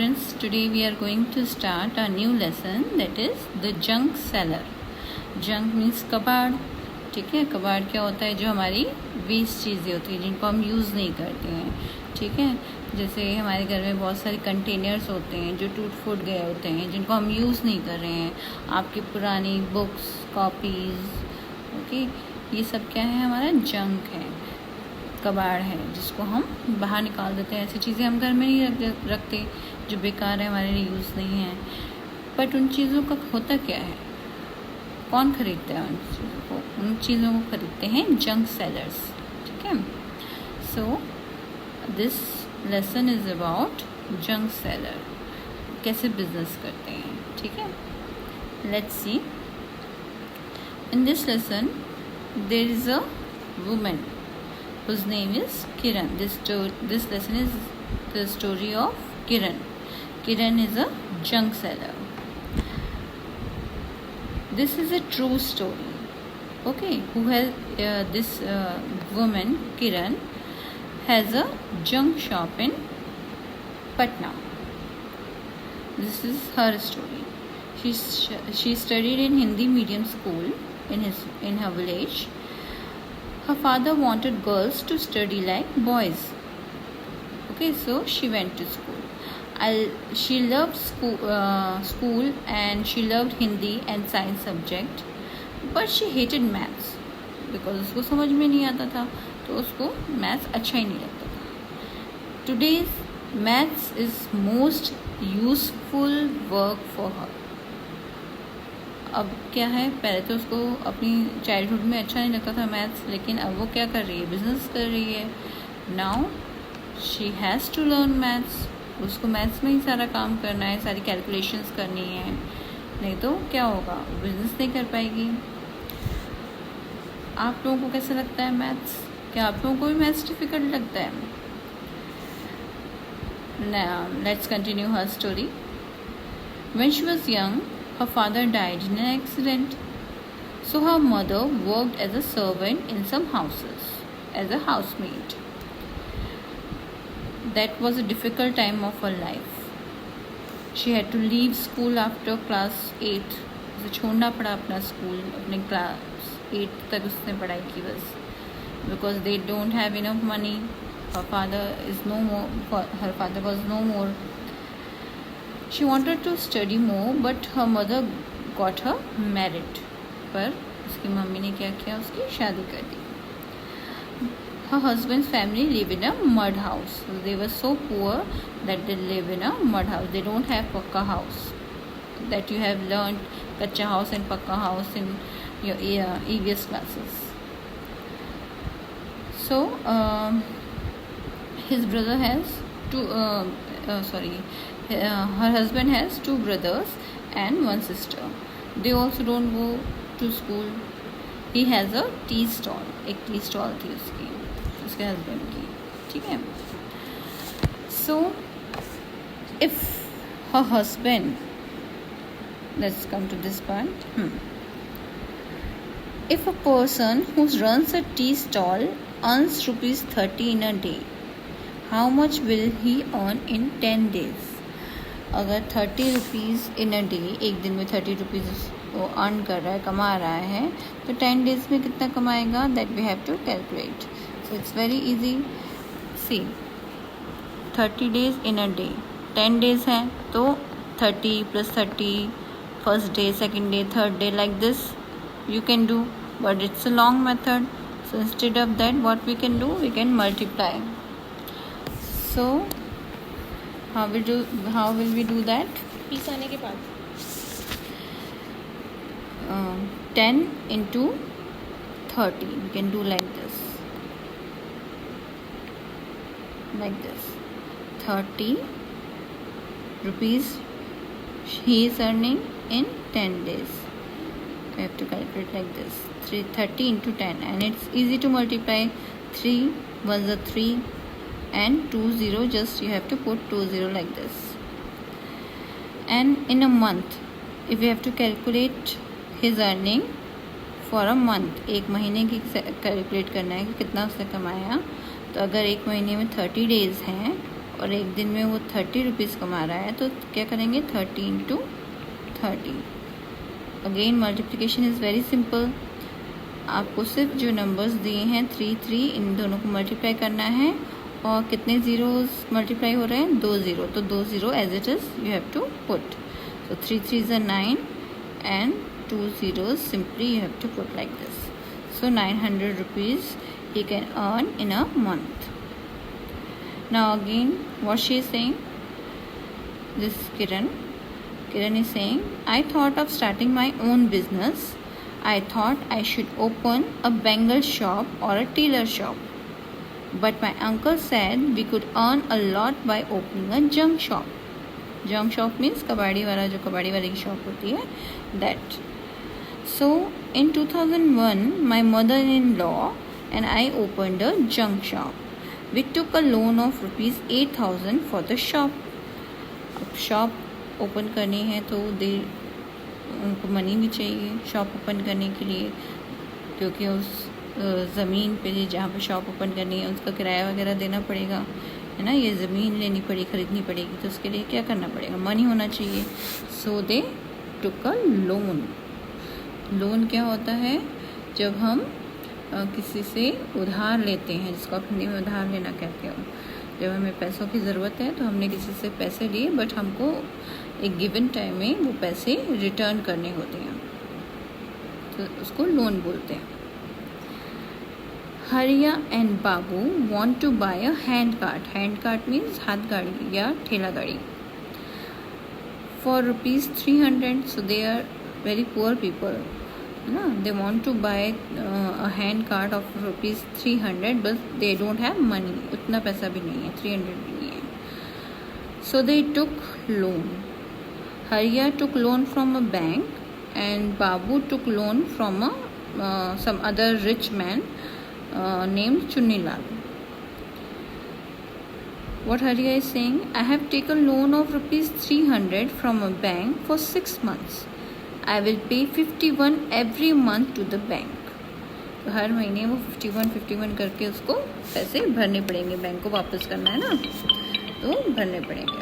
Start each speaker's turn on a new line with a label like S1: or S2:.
S1: Friends, today we are going to start a new lesson, that is the junk seller. Junk means कबाड़. ठीक है, कबाड़ क्या होता है? जो हमारी वेस्ट चीज़ें होती हैं जिनको हम यूज़ नहीं करते हैं. ठीक है, जैसे हमारे घर में बहुत सारे कंटेनर्स होते हैं जो टूट फूट गए होते हैं जिनको हम यूज़ नहीं कर रहे हैं. आपकी पुरानी बुक्स, कॉपीज़, ओके, ये सब क्या है? हमारा जंक है, कबाड़ है, जिसको हम बाहर निकाल देते हैं. ऐसी चीज़ें हम घर में नहीं रखते जो बेकार है, हमारे लिए यूज़ नहीं है. बट उन चीज़ों का होता क्या है? कौन खरीदता है उन चीज़ों को? उन चीज़ों को खरीदते हैं जंक सेलर्स. ठीक है, so this lesson is about junk seller, कैसे बिजनेस करते हैं. ठीक है, let's see. In this lesson there is a woman whose name is Kiran. This lesson is the story of Kiran. Kiran is a junk seller. This is a true story. Okay, who has this woman Kiran has a junk shop in Patna. This is her story. She studied in Hindi medium school in her village. Her father wanted girls to study like boys. Okay, so she went to school. She loved school and she loved Hindi and science subject, but she hated maths because उसको समझ में नहीं आता था, तो उसको maths अच्छा ही नहीं लगता था. Today's maths is most useful work for her. अब क्या है, पहले तो उसको अपनी चाइल्डहुड में अच्छा नहीं लगता था मैथ्स, लेकिन अब वो क्या कर रही है? बिजनेस कर रही है. Now she has to learn maths. उसको मैथ्स में ही सारा काम करना है, सारी कैलकुलेशंस करनी है, नहीं तो क्या होगा? बिजनेस नहीं कर पाएगी. आप लोगों को कैसा लगता है मैथ्स? क्या आप लोगों को भी मैथ्स डिफिकल्ट लगता है? Let's continue her story. When she was young, her father died in an accident, so her mother worked as a servant in some houses as a housemaid. That was a difficult time of her life. She had to leave school after class 8. उसे छोड़ना पड़ा अपना school, अपने class 8 तक उसने पढ़ाई की बस, because they don't have enough money. Her father was no more. She wanted to study more, but her mother got her married. पर उसकी मम्मी ने क्या किया? उसकी शादी कर दी. Her husband's family live in a mud house. They were so poor that they live in a mud house. They don't have pakka house. That you have learned kacha house and pakka house in your EVS classes. So his brother has two. Her husband has 2 brothers and 1 sister. They also don't go to school. He has a tea stall. एक tea stall थी उसके husband की. ठीक है, so if her husband, let's come to this part. If a person who runs a tea stall earns ₹30 in a day, how much will he earn in 10 days? अगर 30 rupees in a day, एक दिन में 30 rupees वो earn कर रहा है, कमा रहा है, तो 10 डेज़ में कितना कमाएगा? That we have to calculate. So it's very easy. See, 30 days in a day, 10 days हैं तो 30 + 30, first day, second day, third day, like this you can do, but it's a long method. So instead of that, what we can do? We can multiply. So how will we do that?
S2: Piece आने के बाद
S1: 10 into 30. We can do like this. 30 rupees he is earning in 10 days. We have to calculate like this. 30 into 10, and it's easy to multiply. 3 1s are 3 and 2 0, just you have to put 2 0 like this. And in a month, if you have to calculate his earning for a month, एक महीने की calculate करना है कि कितना उसने कमाया. तो अगर एक महीने में 30 डेज़ हैं और एक दिन में वो 30 रुपीज़ कमा रहा है, तो क्या करेंगे 30 into 30। Again multiplication is very simple. आपको सिर्फ जो नंबर्स दिए हैं 3 3, इन दोनों को मल्टीप्लाई करना है। और कितने ज़ीरोज़ मल्टीप्लाई हो रहे हैं? 2 ज़ीरो, तो 2 zero as it is you have to put. So 3 3s are 9 and 2 zeros simply you have to put like this. So 900 rupees he can earn in a month. Now again what she is saying, this Kiran is saying, I thought of starting my own business. I thought I should open a bangle shop or a tailor shop. But my uncle said we could earn a lot by opening a junk shop. Junk shop means कबाड़ी वाला, जो कबाड़ी वाले की shop होती है, that. So in 2001 my mother in law and I opened a junk shop. We took a loan of ₹8,000 for the shop. अब shop open करनी है तो उनको मनी भी चाहिए शॉप ओपन करने के लिए, क्योंकि उस ज़मीन पे जहाँ पे शॉप ओपन करनी है उसका किराया वगैरह देना पड़ेगा, है ना. ये ज़मीन लेनी पड़ेगी, ख़रीदनी पड़ेगी, तो उसके लिए क्या करना पड़ेगा? मनी होना चाहिए. सो दे टुक अ लोन. लोन क्या होता है? जब हम किसी से उधार लेते हैं, जिसको आप हिंदी में उधार लेना कहते हो. जब हमें पैसों की ज़रूरत है तो हमने किसी से पैसे लिए, बट हमको एक गिवन टाइम में वो पैसे रिटर्न करने होते हैं, तो उसको लोन बोलते हैं. हरिया and Babu want to buy a hand cart. Hand cart means हाथ गाड़ी या ठेला गाड़ी. For ₹300, so they are very poor people, ना. They want to buy a hand cart of ₹300, but they don't have money. उतना पैसा भी नहीं है, 300 भी नहीं है. So they took loan. Hariya took loan from a bank and Babu took loan from some other rich man named Chunnilal. What Hariya is saying, I have taken loan of ₹300 from a bank for 6 months. I will pay 51 every month to the bank. तो हर महीने वो 51 करके उसको पैसे भरने पड़ेंगे. Bank को वापस करना है ना, तो भरने पड़ेंगे.